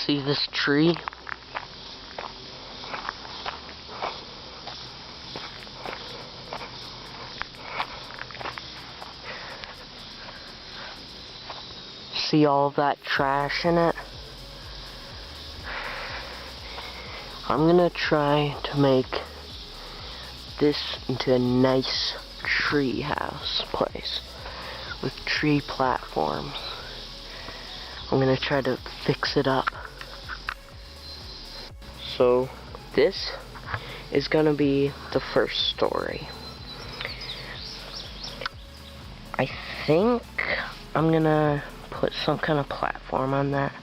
See this tree? See all of that trash in it? I'm gonna try to make this into a nice tree house place with tree platforms. I'm gonna try to fix it up. So this is gonna be the first story. I think I'm gonna put some kind of platform on that,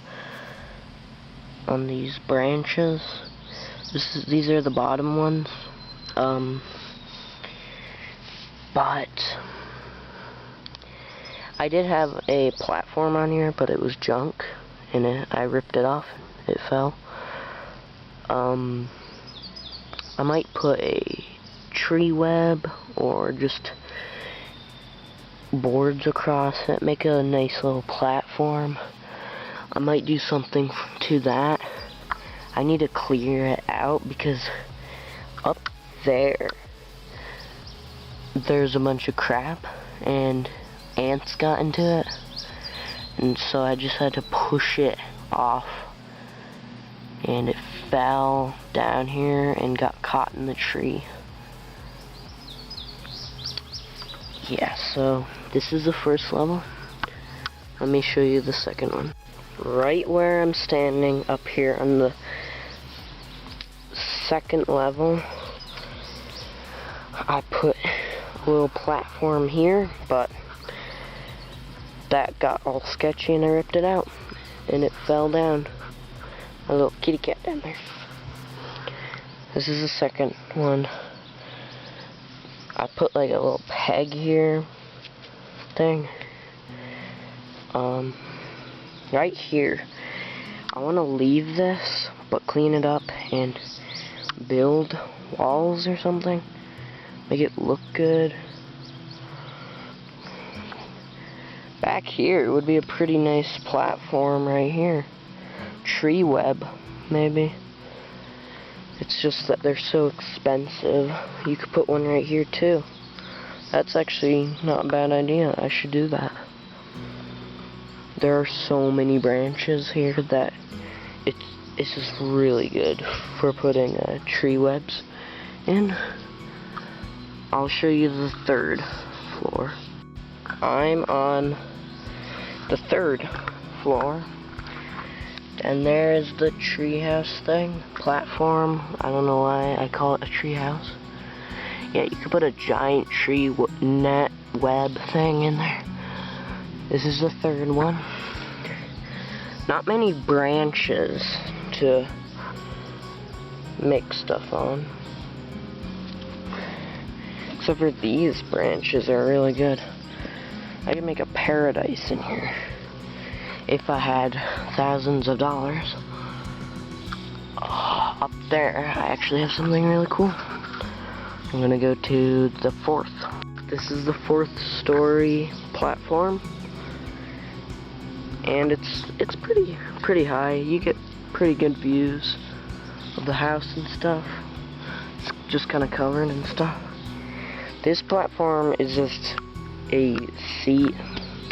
on these branches. These are the bottom ones. But I did have a platform on here, but it was junk, and I ripped it off. It fell. I might put a tree web or just boards across it, make a nice little platform. I might do something to that. I need to clear it out because up there's a bunch of crap and ants got into it, and so I just had to push it off, and it fell down here and got caught in the tree. Yeah, so this is the first level. Let me show you the second one. Right where I'm standing up here on the second level, I put a little platform here, but that got all sketchy and I ripped it out and it fell down. A little kitty cat down there. This is the second one. I put like a little peg here thing. Right here. I want to leave this, but clean it up and build walls or something. Make it look good. Back here would be a pretty nice platform right here. Tree web, maybe. It's just that they're so expensive. You could put one right here too. That's actually not a bad idea. I should do that. There are so many branches here that it's just really good for putting tree webs in. I'll show you the third floor. I'm on the third floor, and there's the treehouse thing, platform. I don't know why I call it a treehouse. Yeah, you could put a giant tree net web thing in there. This is the third one. Not many branches to make stuff on. Except for these branches are really good. I could make a paradise in here if I had thousands of dollars. Up there, I actually have something really cool. I'm gonna go to the fourth. This is the fourth story platform, and it's pretty high. You get pretty good views of the house and stuff. It's just kind of covered and stuff. This platform is just a seat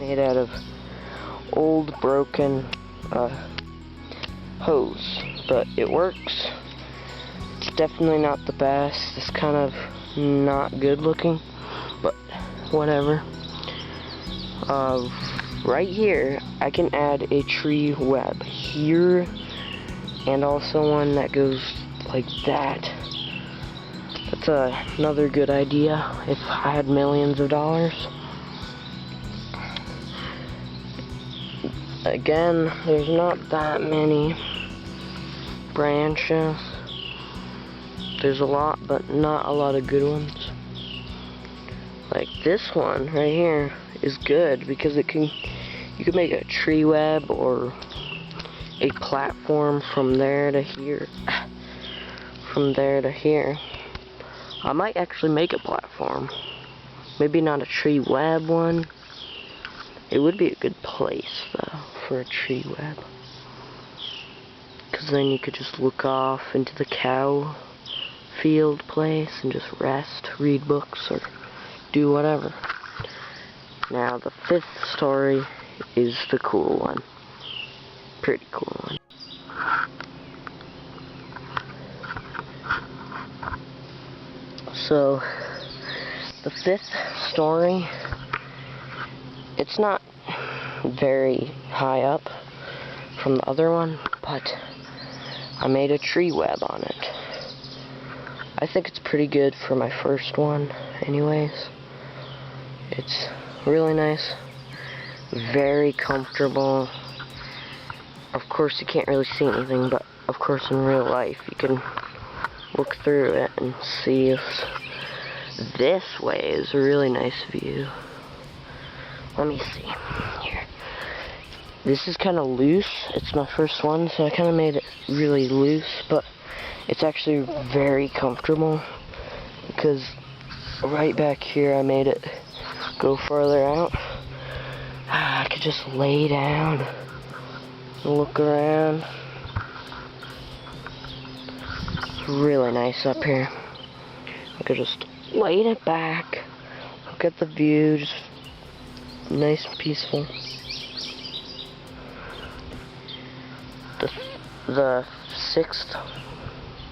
made out of old broken hose, but it works. It's definitely not the best. It's kind of not good looking, but whatever. Right here I can add a tree web here, and also one that goes like that. That's another good idea if I had millions of dollars. Again, there's not that many branches. There's a lot, but not a lot of good ones. Like this one right here is good because you can make a tree web or a platform from there to here. From there to here. I might actually make a platform. Maybe not a tree web one. It would be a good place though for a tree web. because then you could just look off into the cow field place and just rest, read books, or do whatever. Now the 5th story is the cool one. Pretty cool one. So, the 5th story, it's not very high up from the other one, but I made a tree web on it. I think it's pretty good for my first one anyways. It's really nice, very comfortable. Of course you can't really see anything, but of course in real life you can look through it and see if this way is a really nice view. Let me see here. This is kind of loose. It's my first one, so I kind of made it really loose, but it's actually very comfortable because right back here I made it go farther out. I could just lay down and look around. It's really nice up here. I could just lay it back, look at the view, just nice and peaceful. The 6th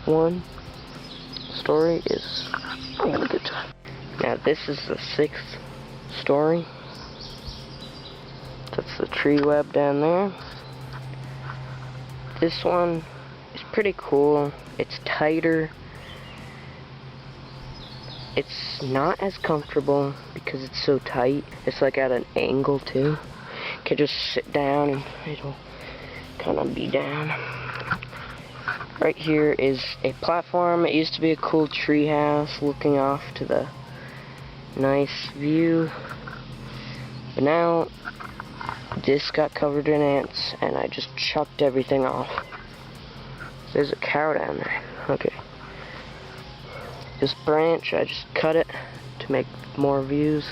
one story is I'm having a good time. Now this is the 6th story. That's the tree web down there. This one is pretty cool. It's tighter. It's not as comfortable because it's so tight. It's like at an angle too. You can just sit down and it'll kind of be down. Right here is a platform. It used to be a cool tree house looking off to the nice view. But now this got covered in ants and I just chucked everything off. There's a cow down there. Okay. This branch, I just cut it to make more views.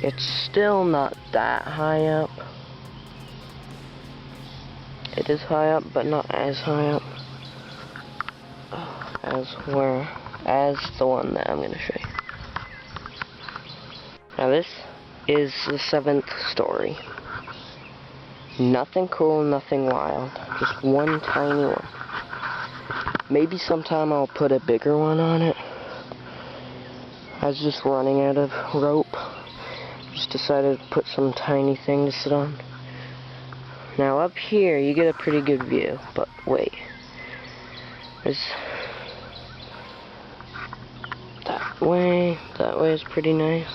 It's still not that high up. It is high up, but not as high up as the one that I'm gonna show you. Now this is the 7th story. Nothing cool, nothing wild. Just one tiny one. Maybe sometime I'll put a bigger one on it. I was just running out of rope. Just decided to put some tiny thing to sit on. Now up here you get a pretty good view, but wait. There's that way is pretty nice.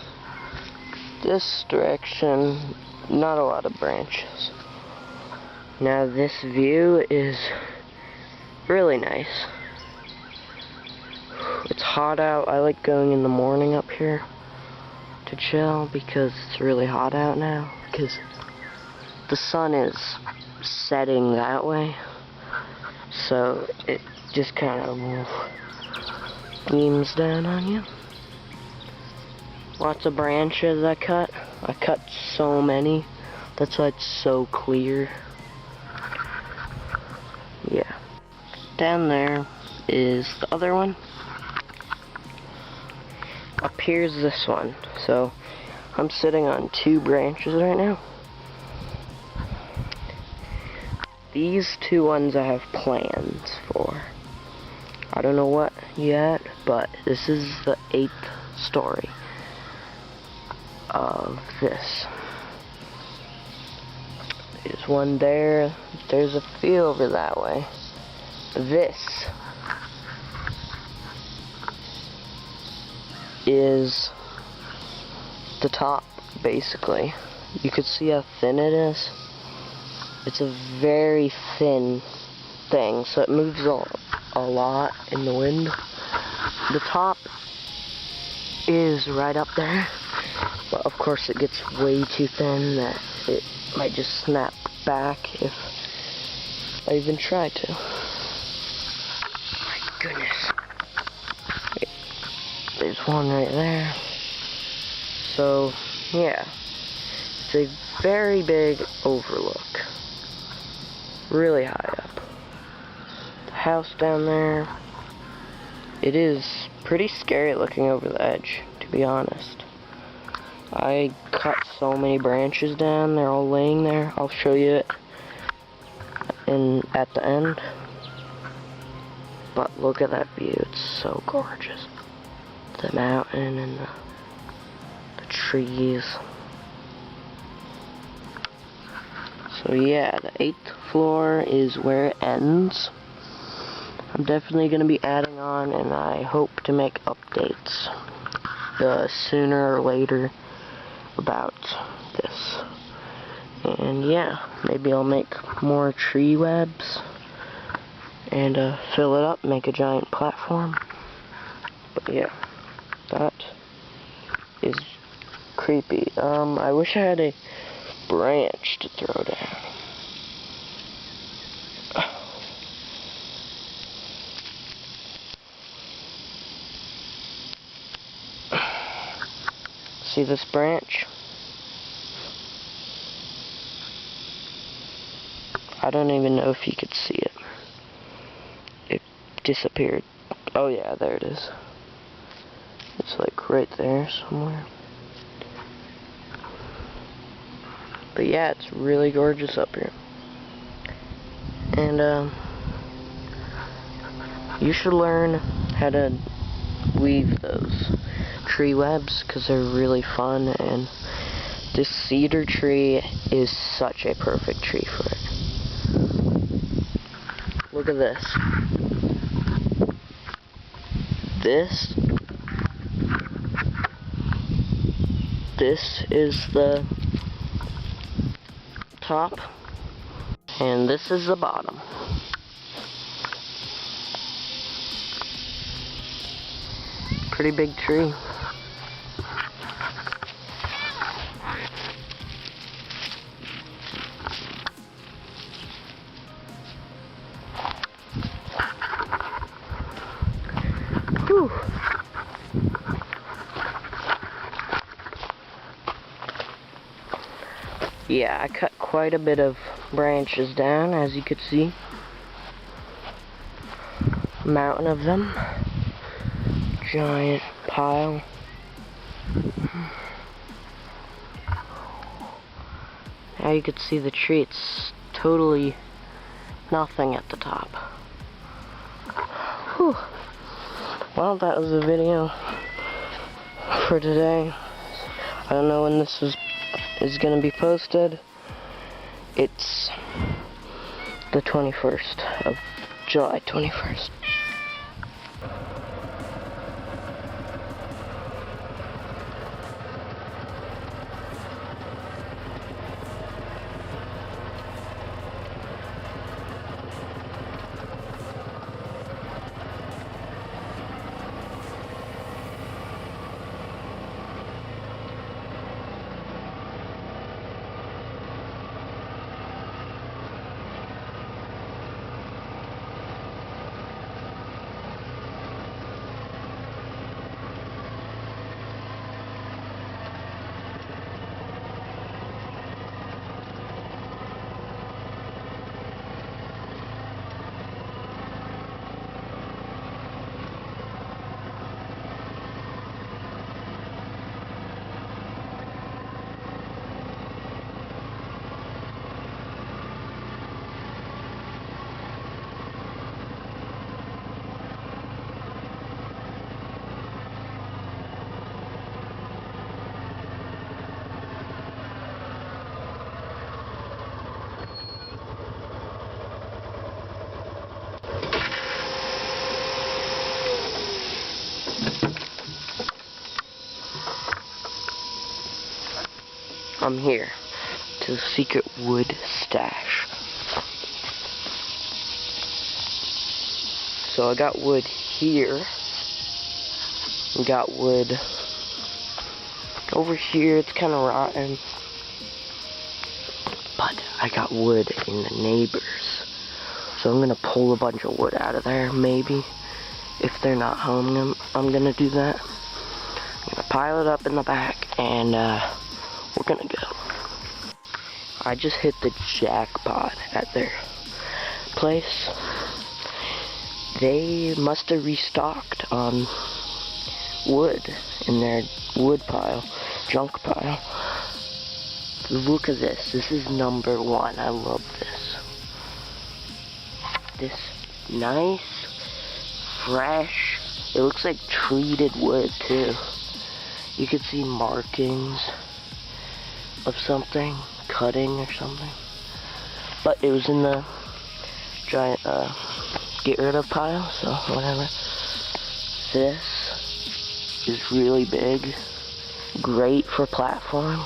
This direction, not a lot of branches. Now this view is really nice. It's hot out. I like going in the morning up here to chill because it's really hot out now, because the sun is setting that way, so it just kind of beams down on you. Lots of branches I cut. I cut so many. That's why it's so clear. Yeah. Down there is the other one. Up here's this one. So I'm sitting on 2 branches right now. These 2 ones I have plans for. I don't know what yet, but this is the 8th story of this. There's one there. There's a few over that way. This is the top, basically. You could see how thin it is. It's a very thin thing, so it moves a lot in the wind. The top is right up there, but of course it gets way too thin that it might just snap back if I even try to. My goodness. Wait. There's one right there. So, yeah. It's a very big overlook. Really high up. house down there. It is pretty scary looking over the edge, to be honest. I cut so many branches down, they're all laying there. I'll show you it at the end. But look at that view, it's so gorgeous. The mountain and the trees. So yeah, the 8th floor is where it ends. I'm definitely going to be adding on, and I hope to make updates sooner or later about this. And yeah, maybe I'll make more tree webs and fill it up, make a giant platform. But yeah, that is creepy. I wish I had a branch to throw down. See this branch? I don't even know if you could see it. It disappeared. Oh yeah, there it is. It's like right there somewhere. But yeah, it's really gorgeous up here. And you should learn how to weave those tree webs, because they're really fun, and this cedar tree is such a perfect tree for it. Look at this. This is the top, and this is the bottom. Pretty big tree. Whew. Yeah, I cut quite a bit of branches down, as you could see. A mountain of them. Giant pile. Now you could see the tree. It's totally nothing at the top. Whew. Well, that was the video for today. I don't know when this is going to be posted. It's the 21st of July 21st. I'm here to the secret wood stash. So I got wood here. We got wood over here. It's kind of rotten. But I got wood in the neighbors. So I'm going to pull a bunch of wood out of there, maybe. If they're not home, I'm going to do that. I'm going to pile it up in the back, and we're going to go. I just hit the jackpot at their place. they must have restocked on wood in their wood pile, junk pile. Look at this. This is number one. I love this. This nice, fresh, it looks like treated wood too. You could see markings of something, cutting or something. But it was in the giant get rid of pile, so whatever. This is really big, great for platforms.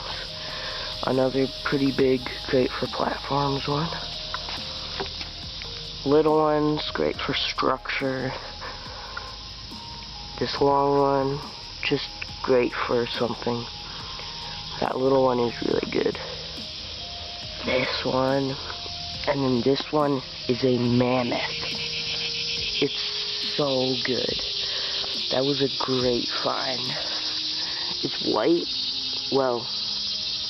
Another pretty big, great for platforms one. Little ones, great for structure. This long one, just great for something. That little one is really good. This one, and then this one is a mammoth. It's so good. That was a great find. It's white, well,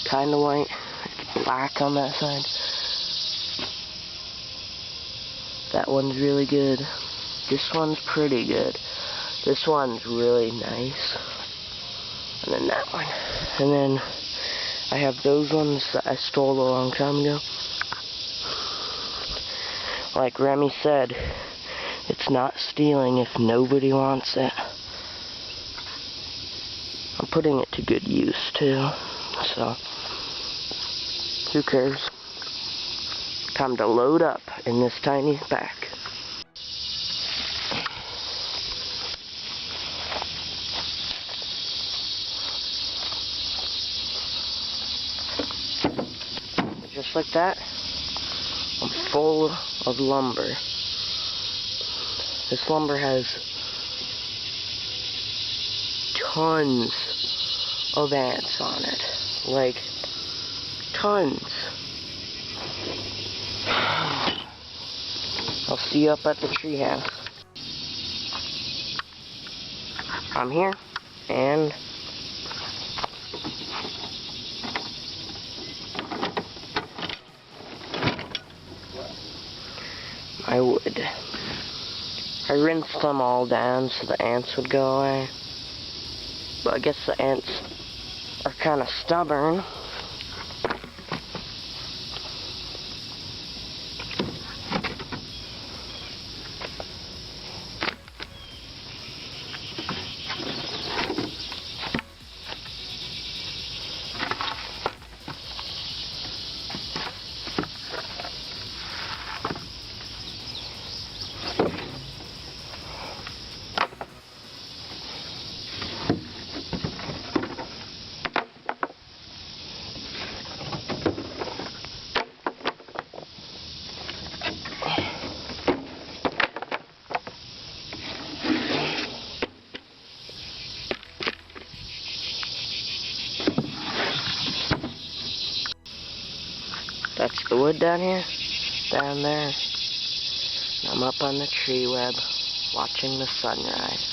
kind of white. It's black on that side. That one's really good. This one's pretty good. This one's really nice. And then that one. And then I have those ones that I stole a long time ago. Like Remy said, it's not stealing if nobody wants it. I'm putting it to good use too. So, who cares? Time to load up in this tiny back. Just like that, I'm full of lumber. This lumber has tons of ants on it. Like, tons. I'll see you up at the treehouse. I'm here, and I would. I rinsed them all down so the ants would go away. But I guess the ants are kind of stubborn. That's the wood down here, down there. I'm up on the tree web, watching the sunrise.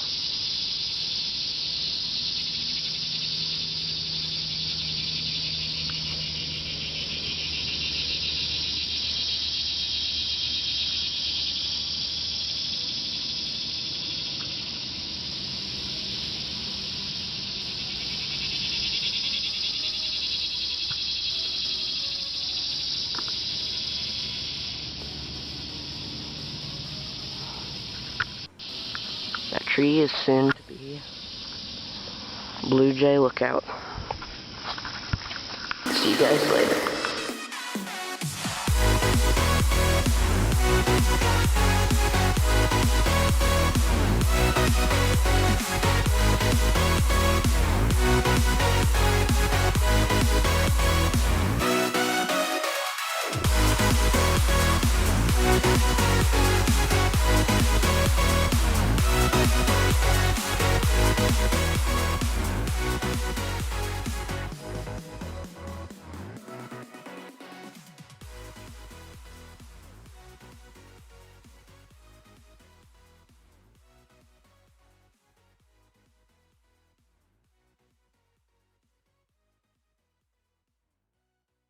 That tree is soon to be Blue Jay lookout. See you guys later.